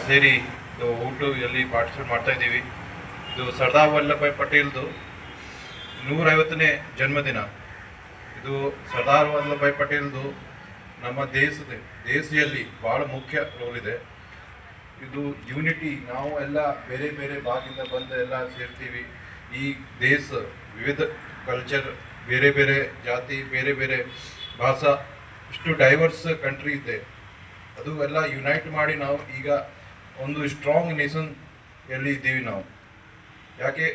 ಸೇರಿ ಇದು ಊಟದಲ್ಲಿ ಪಾರ್ಟಿಸಿಪೇಟ್ ಮಾಡ್ತಾ ಇದ್ದೀವಿ. ಇದು ಸರ್ದಾರ್ ವಲ್ಲಭಭಾಯ್ ಪಟೇಲ್ದು 150ನೇ ಜನ್ಮದಿನ. ಇದು ಸರ್ದಾರ್ ವಲ್ಲಭಭಾಯ್ ಪಟೇಲ್ದು ನಮ್ಮ ದೇಶದಲ್ಲಿ ಭಾಳ ಮುಖ್ಯ ರೋಲ್ ಇದೆ. ಇದು ಯೂನಿಟಿ, ನಾವು ಎಲ್ಲ ಬೇರೆ ಬೇರೆ ಭಾಗದಿಂದ ಬಂದು ಎಲ್ಲ ಸೇರ್ತೀವಿ. ಈ ದೇಶ ವಿವಿಧ ಕಲ್ಚರ್, ಬೇರೆ ಬೇರೆ ಜಾತಿ, ಬೇರೆ ಬೇರೆ ಭಾಷಾ, ಇಷ್ಟು ಡೈವರ್ಸ್ ಕಂಟ್ರಿ ಇದೆ. ಅದು ಎಲ್ಲ ಯುನೈಟ್ ಮಾಡಿ ನಾವು ಈಗ ಒಂದು ಸ್ಟ್ರಾಂಗ್ ನೇಷನ್ ಎಲ್ಲಿ ಇದ್ದೀವಿ ನಾವು. ಯಾಕೆ?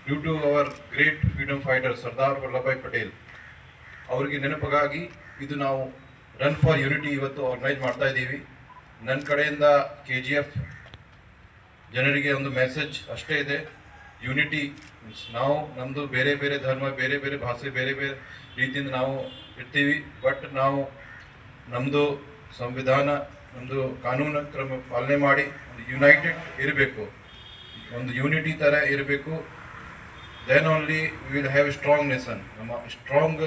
Due to our great freedom fighter Sardar Vallabhbhai Patel ಅವರಿಗೆ ನೆನಪಿಗಾಗಿ ಇದು ನಾವು ರನ್ ಫಾರ್ ಯೂನಿಟಿ ಇವತ್ತು ಆರ್ಗನೈಸ್ ಮಾಡ್ತಾ ಇದ್ದೀವಿ. ನನ್ನ ಕಡೆಯಿಂದ KGF ಜನರಿಗೆ ಒಂದು ಮೆಸೇಜ್ ಅಷ್ಟೇ ಇದೆ. ಯೂನಿಟಿ ನಾವು ನಮ್ಮದು ಬೇರೆ ಬೇರೆ ಧರ್ಮ, ಬೇರೆ ಬೇರೆ ಭಾಷೆ, ಬೇರೆ ಬೇರೆ ರೀತಿಯಿಂದ ನಾವು ಇರ್ತೀವಿ. ಬಟ್ ನಾವು ನಮ್ಮದು ಸಂವಿಧಾನ, ನಮ್ಮದು ಕಾನೂನು ಕ್ರಮ ಪಾಲನೆ ಮಾಡಿ ಒಂದು ಯುನೈಟೆಡ್ ಇರಬೇಕು, ಒಂದು ಯೂನಿಟಿ ಥರ ಇರಬೇಕು. Then only we will have a strong nation. ನಮ್ಮ ಸ್ಟ್ರಾಂಗ್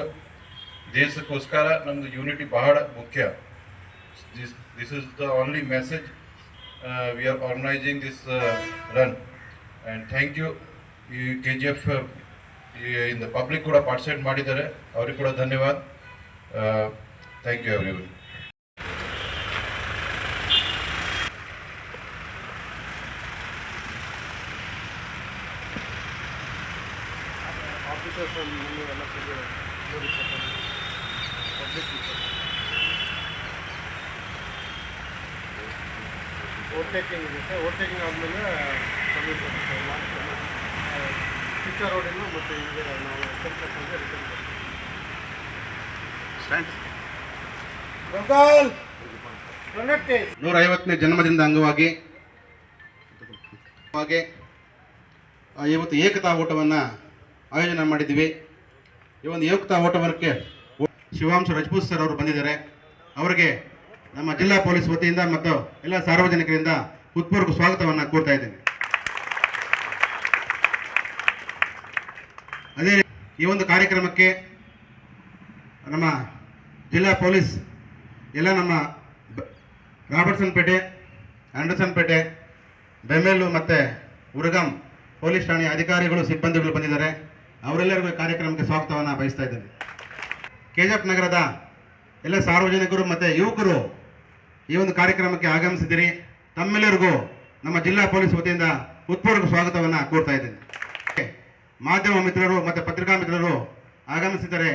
ದೇಶಕ್ಕೋಸ್ಕರ ನಮ್ಮದು ಯೂನಿಟಿ ಬಹಳ ಮುಖ್ಯ. This is the only message we are organising this run. And thank you. ಈ KGF ಇಂದ ಪಬ್ಲಿಕ್ ಕೂಡ ಪಾರ್ಟಿಸಿಪೇಟ್ ಮಾಡಿದ್ದಾರೆ, ಅವ್ರಿಗೆ ಕೂಡ ಧನ್ಯವಾದ. Thank you everyone. ಓವರ್ಟೇಕಿಂಗ್ ಇರುತ್ತೆ. ಓವರ್ಟೇಕಿಂಗ್ ಆದಮೇಲೆ ಪಿಕ್ಚರ್ ರೋಡಿಂದ ಮತ್ತು ಹೀಗೆ ನಾವು ರಿಟರ್ನ್ 150ನೇ ಜನ್ಮದಿನದ ಅಂಗವಾಗಿ ಇವತ್ತು ಏಕತಾ ಓಟವನ್ನು ಆಯೋಜನೆ ಮಾಡಿದ್ದೀವಿ. ಈ ಒಂದು ಏಕತಾ ಓಟಕ್ಕೆ ಶಿವಾಂಶು ರಜಪೂತ್ ಸರ್ ಅವರು ಬಂದಿದ್ದಾರೆ. ಅವರಿಗೆ ನಮ್ಮ ಜಿಲ್ಲಾ ಪೊಲೀಸ್ ವತಿಯಿಂದ ಮತ್ತು ಎಲ್ಲ ಸಾರ್ವಜನಿಕರಿಂದ ಹೃತ್ಪೂರ್ವಕ ಸ್ವಾಗತವನ್ನು ಕೋರ್ತಾ ಇದ್ದೇನೆ. ಅದೇ ಈ ಒಂದು ಕಾರ್ಯಕ್ರಮಕ್ಕೆ ನಮ್ಮ ಜಿಲ್ಲಾ ಪೊಲೀಸ್ ಎಲ್ಲ ನಮ್ಮ ರಾಬರ್ಟ್ಸನ್ ಪೇಟೆ, ಆಂಡರ್ಸನ್ ಪೇಟೆ, ಬೆಮ್ಮೆಲ್ಲು ಮತ್ತು ಉರಗಂ ಪೊಲೀಸ್ ಠಾಣೆಯ ಅಧಿಕಾರಿಗಳು, ಸಿಬ್ಬಂದಿಗಳು ಬಂದಿದ್ದಾರೆ. ಅವರೆಲ್ಲರಿಗೂ ಈ ಕಾರ್ಯಕ್ರಮಕ್ಕೆ ಸ್ವಾಗತವನ್ನು ಬಯಸ್ತಾ ಇದ್ದೇನೆ. KGF ನಗರದ ಎಲ್ಲ ಸಾರ್ವಜನಿಕರು ಮತ್ತು ಯುವಕರು ಈ ಒಂದು ಕಾರ್ಯಕ್ರಮಕ್ಕೆ ಆಗಮಿಸಿದ್ದೀರಿ. ತಮ್ಮೆಲ್ಲರಿಗೂ ನಮ್ಮ ಜಿಲ್ಲಾ ಪೊಲೀಸ್ ವತಿಯಿಂದ ಹೃತ್ಪೂರ್ವಕ ಸ್ವಾಗತವನ್ನು ಕೋರ್ತಾ ಇದ್ದೇನೆ. ಮಾಧ್ಯಮ ಮಿತ್ರರು ಮತ್ತು ಪತ್ರಿಕಾ ಮಿತ್ರರು ಆಗಮಿಸಿದರೆ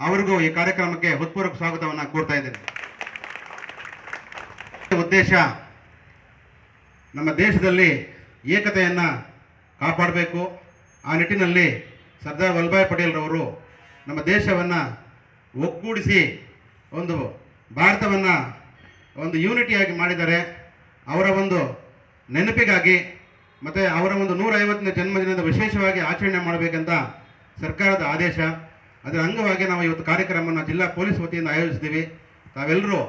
ಅವರಿಗೂ ಈ ಕಾರ್ಯಕ್ರಮಕ್ಕೆ ಹೃತ್ಪೂರ್ವಕ ಸ್ವಾಗತವನ್ನು ಕೋರ್ತಾ ಇದ್ದೇನೆ. ಉದ್ದೇಶ ನಮ್ಮ ದೇಶದಲ್ಲಿ ಏಕತೆಯನ್ನು ಕಾಪಾಡಬೇಕು. ಆ ನಿಟ್ಟಿನಲ್ಲಿ ಸರ್ದಾರ್ ವಲ್ಲಭಭಾಯ್ ಪಟೇಲ್ರವರು ನಮ್ಮ ದೇಶವನ್ನು ಒಗ್ಗೂಡಿಸಿ ಒಂದು ಭಾರತವನ್ನು ಒಂದು ಯೂನಿಟಿಯಾಗಿ ಮಾಡಿದ್ದಾರೆ. ಅವರ ಒಂದು ನೆನಪಿಗಾಗಿ ಮತ್ತು ಅವರ ಒಂದು 150ನೇ ಜನ್ಮದಿನದ ವಿಶೇಷವಾಗಿ ಆಚರಣೆ ಮಾಡಬೇಕಂತ ಸರ್ಕಾರದ ಆದೇಶ. ಅದರ ಅಂಗವಾಗಿ ನಾವು ಇವತ್ತು ಕಾರ್ಯಕ್ರಮವನ್ನು ಜಿಲ್ಲಾ ಪೊಲೀಸ್ ವತಿಯಿಂದ ಆಯೋಜಿಸಿದ್ದೀವಿ. ತಾವೆಲ್ಲರೂ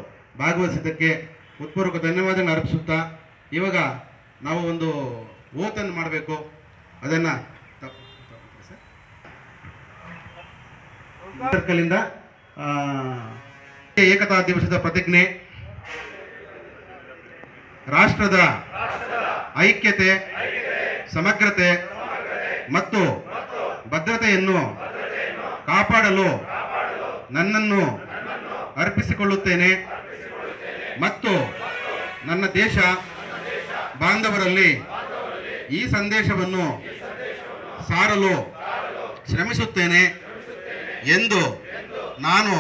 ಭಾಗವಹಿಸಿದ್ದಕ್ಕೆ ಹೃತ್ಪೂರ್ವಕ ಧನ್ಯವಾದಗಳನ್ನು ಅರ್ಪಿಸುತ್ತಾ, ಇವಾಗ ನಾವು ಒಂದು ಓತನ್ನು ಮಾಡಬೇಕು. ಅದನ್ನು ಸರ್ಕಲಿಂದ ಏಕತಾ ದಿವಸದ ಪ್ರತಿಜ್ಞೆ, ರಾಷ್ಟ್ರದ ಐಕ್ಯತೆ, ಸಮಗ್ರತೆ ಮತ್ತು ಭದ್ರತೆಯನ್ನು ಕಾಪಾಡಲು ನನ್ನನ್ನು ಅರ್ಪಿಸಿಕೊಳ್ಳುತ್ತೇನೆ ಮತ್ತು ನನ್ನ ದೇಶ ಬಾಂಧವರಲ್ಲಿ ಈ ಸಂದೇಶವನ್ನು ಸಾರಲು ಶ್ರಮಿಸುತ್ತೇನೆ ಎಂದು ನಾನು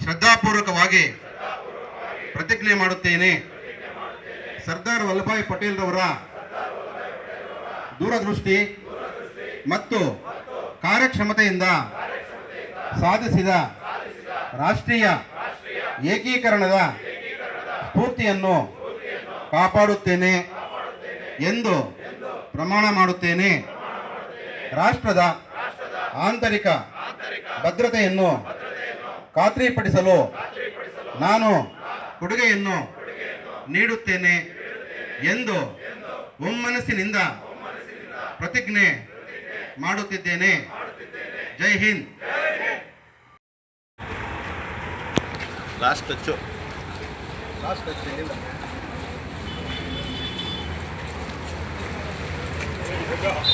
ಶ್ರದ್ಧಾಪೂರ್ವಕವಾಗಿ ಪ್ರತಿಜ್ಞೆ ಮಾಡುತ್ತೇನೆ. ಸರ್ದಾರ್ ವಲ್ಲಭಭಾಯ್ ಪಟೇಲ್ರವರ ದೂರದೃಷ್ಟಿ ಮತ್ತು ಕಾರ್ಯಕ್ಷಮತೆಯಿಂದ ಸಾಧಿಸಿದ ರಾಷ್ಟ್ರೀಯ ಏಕೀಕರಣದ ಸ್ಫೂರ್ತಿಯನ್ನು ಕಾಪಾಡುತ್ತೇನೆ ಎಂದು ಪ್ರಮಾಣ ಮಾಡುತ್ತೇನೆ. ರಾಷ್ಟ್ರದ ಆಂತರಿಕ ಭದ್ರತೆಯನ್ನು ಖಾತ್ರಿಪಡಿಸಲು ನಾನು ಕೊಡುಗೆಯನ್ನು ನೀಡುತ್ತೇನೆ ಎಂದು ಒಮ್ಮನಸ್ಸಿನಿಂದ ಪ್ರತಿಜ್ಞೆ ಮಾಡುತ್ತಿದ್ದೇನೆ. ಜೈ ಹಿಂದ್. Last touch last Yeah.